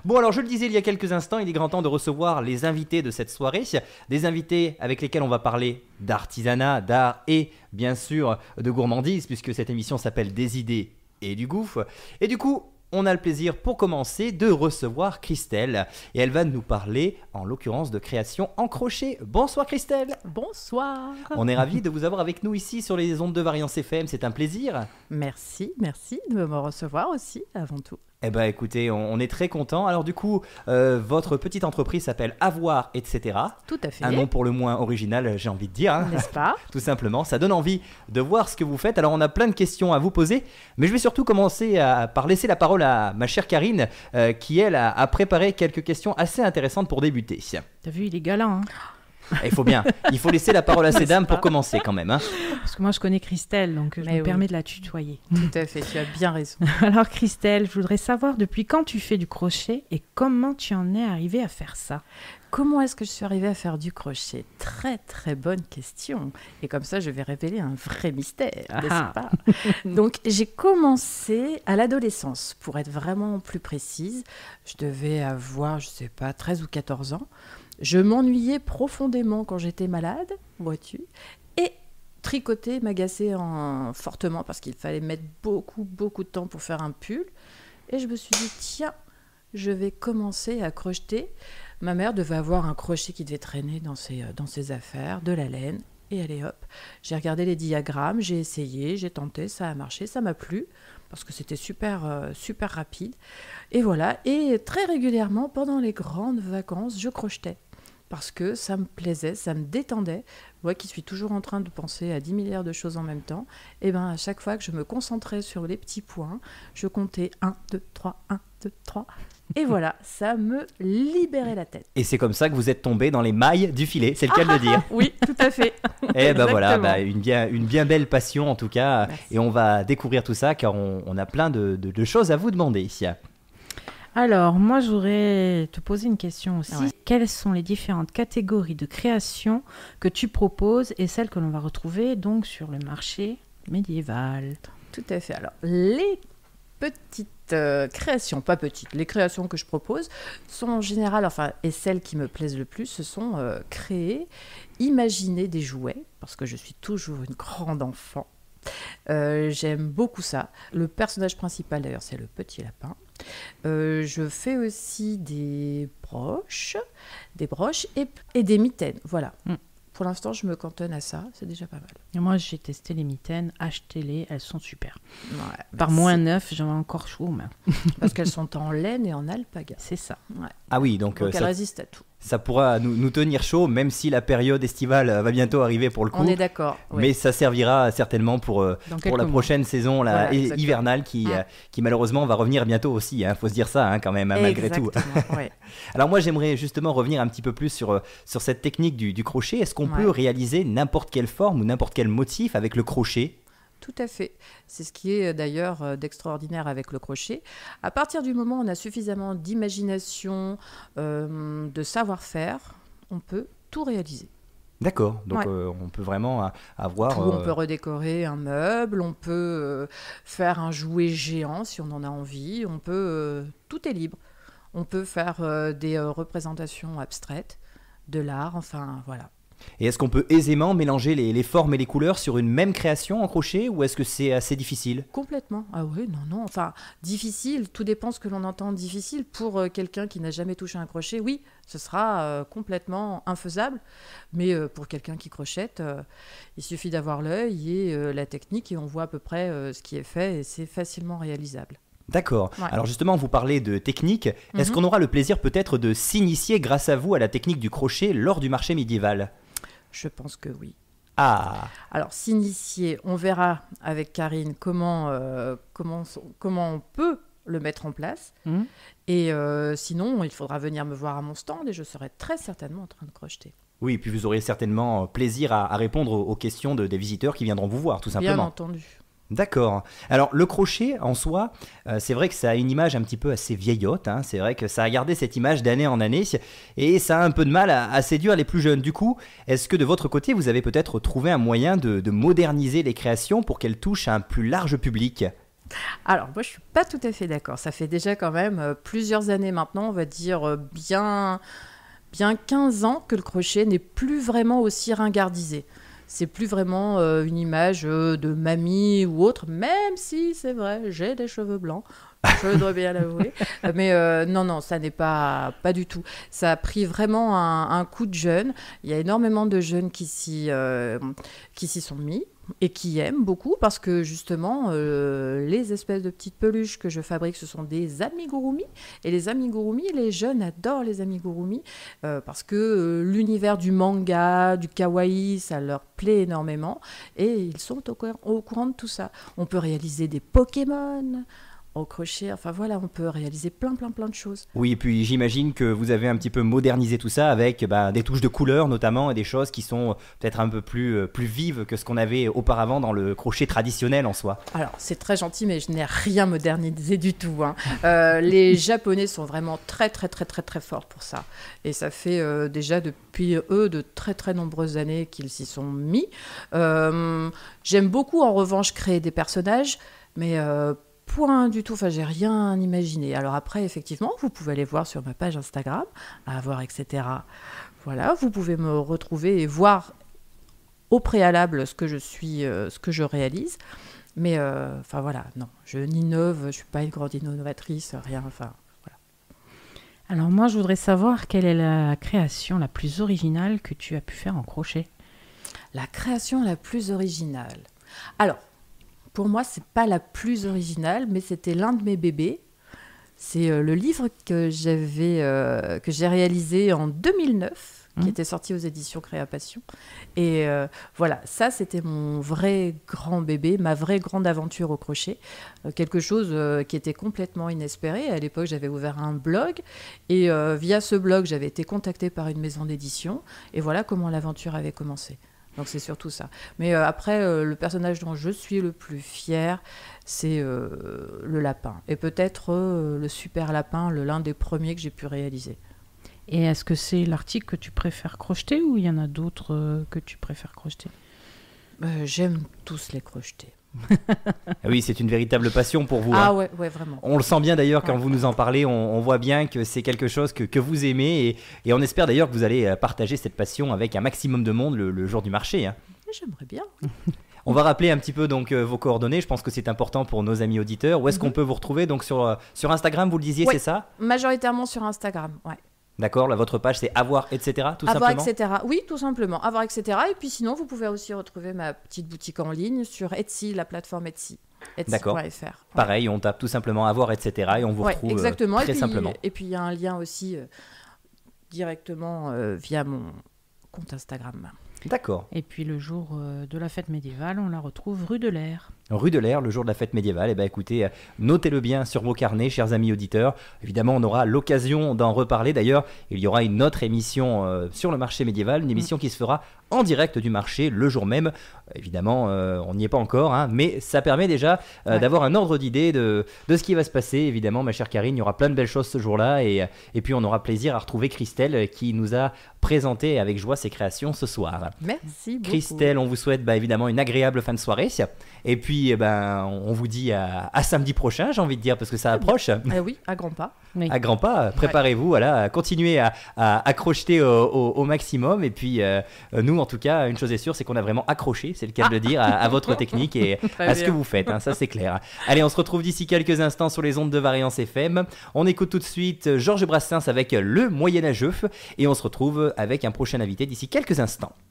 Bon, alors je le disais il y a quelques instants, il est grand temps de recevoir les invités de cette soirée. Des invités avec lesquels on va parler d'artisanat, d'art et bien sûr de gourmandise, puisque cette émission s'appelle Des idées et du goût. Et du coup, on a le plaisir pour commencer de recevoir Christelle. Et elle va nous parler, en l'occurrence, de création en crochet. Bonsoir Christelle. Bonsoir. On est ravis de vous avoir avec nous ici sur les ondes de Variance FM, c'est un plaisir. Merci de me recevoir aussi, avant tout. Eh ben écoutez, on est très content. Alors du coup, votre petite entreprise s'appelle Avoir, etc. Tout à fait. Un nom pour le moins original, j'ai envie de dire. Hein. N'est-ce pas? Tout simplement, ça donne envie de voir ce que vous faites. Alors on a plein de questions à vous poser, mais je vais surtout commencer par laisser la parole à ma chère Karine, qui elle a préparé quelques questions assez intéressantes pour débuter. T'as vu, il est galant, hein? Il faut bien, il faut laisser la parole à ces dames pour commencer quand même. Hein. Parce que moi, je connais Christelle, donc je me permets de la tutoyer. Tout à fait, tu as bien raison. Alors Christelle, je voudrais savoir depuis quand tu fais du crochet et comment tu en es arrivée à faire ça. Comment est-ce que je suis arrivée à faire du crochet? Très très bonne question. Et comme ça, je vais révéler un vrai mystère, n'est-ce pas? Donc j'ai commencé à l'adolescence, pour être vraiment plus précise. Je devais avoir, je sais pas, 13 ou 14 ans. Je m'ennuyais profondément quand j'étais malade, vois-tu, et tricoter m'agaçait fortement parce qu'il fallait mettre beaucoup de temps pour faire un pull. Et je me suis dit, tiens, je vais commencer à crocheter. Ma mère devait avoir un crochet qui devait traîner dans ses affaires, de la laine, et allez hop. J'ai regardé les diagrammes, j'ai essayé, j'ai tenté, ça a marché, ça m'a plu, parce que c'était super rapide. Et voilà, et très régulièrement, pendant les grandes vacances, je crochetais. Parce que ça me plaisait, ça me détendait. Moi qui suis toujours en train de penser à 10 milliards de choses en même temps, et ben à chaque fois que je me concentrais sur les petits points, je comptais 1, 2, 3, 1, 2, 3. Et voilà, ça me libérait la tête. Et c'est comme ça que vous êtes tombé dans les mailles du filet, c'est le cas de le dire. Oui, tout à fait. Et ben voilà, une bien belle passion en tout cas. Merci. Et on va découvrir tout ça car on a plein de choses à vous demander ici. Alors, moi, je voudrais te poser une question aussi. Ouais. Quelles sont les différentes catégories de création que tu proposes et celles que l'on va retrouver donc sur le marché médiéval? Tout à fait. Alors, les petites créations, pas petites, les créations que je propose sont en général, et celles qui me plaisent le plus, ce sont créer, imaginer des jouets, parce que je suis toujours une grande enfant. J'aime beaucoup ça. Le personnage principal, d'ailleurs, c'est le petit lapin. Je fais aussi des broches et des mitaines. Voilà. Pour l'instant, je me cantonne à ça. C'est déjà pas mal. Et moi, j'ai testé les mitaines, achetez-les, elles sont super. Ouais, Par moins 9, j'en ai encore chaud aux mains. parce qu'elles sont en laine et en alpaga. C'est ça. Ouais. Ah oui, donc elles résistent à tout. ça pourra nous tenir chaud, même si la période estivale va bientôt arriver pour le coup. On est d'accord. Oui. Mais ça servira certainement pour la prochaine saison là, Voilà, hivernale qui malheureusement va revenir bientôt aussi. Faut se dire ça quand même, malgré tout. Ouais. Alors moi j'aimerais justement revenir un petit peu plus sur cette technique du crochet. Est-ce qu'on peut réaliser n'importe quelle forme ou n'importe quel motif avec le crochet? Tout à fait. C'est ce qui est d'ailleurs d'extraordinaire avec le crochet. À partir du moment où on a suffisamment d'imagination, de savoir-faire, on peut tout réaliser. D'accord, donc on peut vraiment avoir... Tout, on peut redécorer un meuble, on peut faire un jouet géant si on en a envie, on peut... tout est libre. On peut faire des représentations abstraites, de l'art, enfin voilà. Et est-ce qu'on peut aisément mélanger les formes et les couleurs sur une même création en crochet ou est-ce que c'est assez difficile? Complètement. Ah oui, non. Enfin, difficile, tout dépend ce que l'on entend difficile. Pour quelqu'un qui n'a jamais touché un crochet, oui, ce sera complètement infaisable. Mais pour quelqu'un qui crochette, il suffit d'avoir l'œil et la technique et on voit à peu près ce qui est fait et c'est facilement réalisable. D'accord. Ouais. Alors justement, vous parlez de technique. Est-ce qu'on aura le plaisir peut-être de s'initier grâce à vous à la technique du crochet lors du marché médiéval? Je pense que oui. Ah, Alors, s'initier, on verra avec Karine comment on peut le mettre en place. Et sinon, il faudra venir me voir à mon stand et je serai très certainement en train de crocheter. oui, puis vous aurez certainement plaisir à répondre aux questions des visiteurs qui viendront vous voir, tout simplement. Bien entendu. D'accord. Alors le crochet en soi, c'est vrai que ça a une image un petit peu assez vieillotte, hein. C'est vrai que ça a gardé cette image d'année en année et ça a un peu de mal à séduire les plus jeunes. Du coup, est-ce que de votre côté, vous avez peut-être trouvé un moyen de moderniser les créations pour qu'elles touchent à un plus large public ? Alors, moi, je suis pas tout à fait d'accord. Ça fait déjà quand même plusieurs années maintenant, on va dire bien 15 ans que le crochet n'est plus vraiment aussi ringardisé. C'est plus vraiment une image de mamie ou autre, même si c'est vrai, j'ai des cheveux blancs. Je dois bien l'avouer. Mais non, ça n'est pas du tout. Ça a pris vraiment un coup de jeune. Il y a énormément de jeunes qui s'y sont mis et qui aiment beaucoup parce que justement, les espèces de petites peluches que je fabrique, ce sont des amigurumi. Et les amigurumi, les jeunes adorent les amigurumi parce que l'univers du manga, du kawaii, ça leur plaît énormément. Et ils sont au courant de tout ça. On peut réaliser des Pokémon au crochet, enfin voilà, on peut réaliser plein de choses. Oui, et puis j'imagine que vous avez un petit peu modernisé tout ça avec des touches de couleur notamment et des choses qui sont peut-être un peu plus vives que ce qu'on avait auparavant dans le crochet traditionnel en soi. Alors, c'est très gentil, mais je n'ai rien modernisé du tout. Les Japonais sont vraiment très forts pour ça. Et ça fait déjà depuis eux de très nombreuses années qu'ils s'y sont mis. J'aime beaucoup en revanche créer des personnages, mais point du tout, enfin j'ai rien imaginé. Alors après, effectivement, vous pouvez aller voir sur ma page Instagram, à voir, etc. Voilà, vous pouvez me retrouver et voir au préalable ce que je réalise. Mais enfin voilà, non, je n'innove, je suis pas une grande innovatrice, rien, enfin voilà. Alors moi, je voudrais savoir quelle est la création la plus originale que tu as pu faire en crochet. La création la plus originale. Alors, pour moi, c'est pas la plus originale, mais c'était l'un de mes bébés. C'est le livre que j'ai réalisé en 2009, qui était sorti aux éditions Créapassion. Et voilà, ça, c'était mon vrai grand bébé, ma vraie grande aventure au crochet. Quelque chose qui était complètement inespéré. À l'époque, j'avais ouvert un blog. Et via ce blog, j'avais été contactée par une maison d'édition. Et voilà comment l'aventure avait commencé. Donc c'est surtout ça. Mais après, le personnage dont je suis le plus fière, c'est le lapin. Et peut-être le super lapin, l'un des premiers que j'ai pu réaliser. Et est-ce que c'est l'article que tu préfères crocheter ou il y en a d'autres que tu préfères crocheter ? J'aime tous les crocheter. Oui, c'est une véritable passion pour vous. Ah ouais, vraiment. On le sent bien d'ailleurs quand vous nous en parlez, on voit bien que c'est quelque chose que vous aimez et on espère d'ailleurs que vous allez partager cette passion avec un maximum de monde le jour du marché. J'aimerais bien. On va rappeler un petit peu donc vos coordonnées, je pense que c'est important pour nos amis auditeurs. Où est-ce qu'on peut vous retrouver donc sur Instagram, vous le disiez, c'est ça ? Majoritairement sur Instagram, ouais. D'accord, là, votre page c'est avoir, etc. tout avoir, simplement. etc. Oui, tout simplement, avoir, etc. Et puis sinon, vous pouvez aussi retrouver ma petite boutique en ligne sur Etsy, la plateforme Etsy. D'accord. Etsy.fr. Ouais. Pareil, on tape tout simplement avoir, etc. et on vous retrouve exactement. très simplement. Et puis il y a un lien aussi directement via mon compte Instagram. D'accord. Et puis le jour de la fête médiévale, on la retrouve rue de l'Air. Rue de l'Air, le jour de la fête médiévale. Eh bien, écoutez, notez-le bien sur vos carnets, chers amis auditeurs. Évidemment, on aura l'occasion d'en reparler. D'ailleurs, il y aura une autre émission sur le marché médiéval, une émission qui se fera en direct du marché le jour même. Évidemment, on n'y est pas encore, mais ça permet déjà d'avoir un ordre d'idée de ce qui va se passer. Évidemment, ma chère Karine, il y aura plein de belles choses ce jour-là. Et puis, on aura plaisir à retrouver Christelle qui nous a présenté avec joie ses créations ce soir. Merci beaucoup. Christelle, on vous souhaite évidemment une agréable fin de soirée. Et puis, on vous dit à samedi prochain, j'ai envie de dire, parce que ça approche. Oui, à grands pas. Oui. À grands pas, préparez-vous, voilà, continuez à crocheter au maximum. Et puis, nous, en tout cas, une chose est sûre, c'est qu'on a vraiment accroché, c'est le cas de le dire, à votre technique et à ce que vous faites, ça c'est clair. Allez, on se retrouve d'ici quelques instants sur les ondes de Variance FM. On écoute tout de suite Georges Brassens avec Le Moyenâgeux et on se retrouve avec un prochain invité d'ici quelques instants.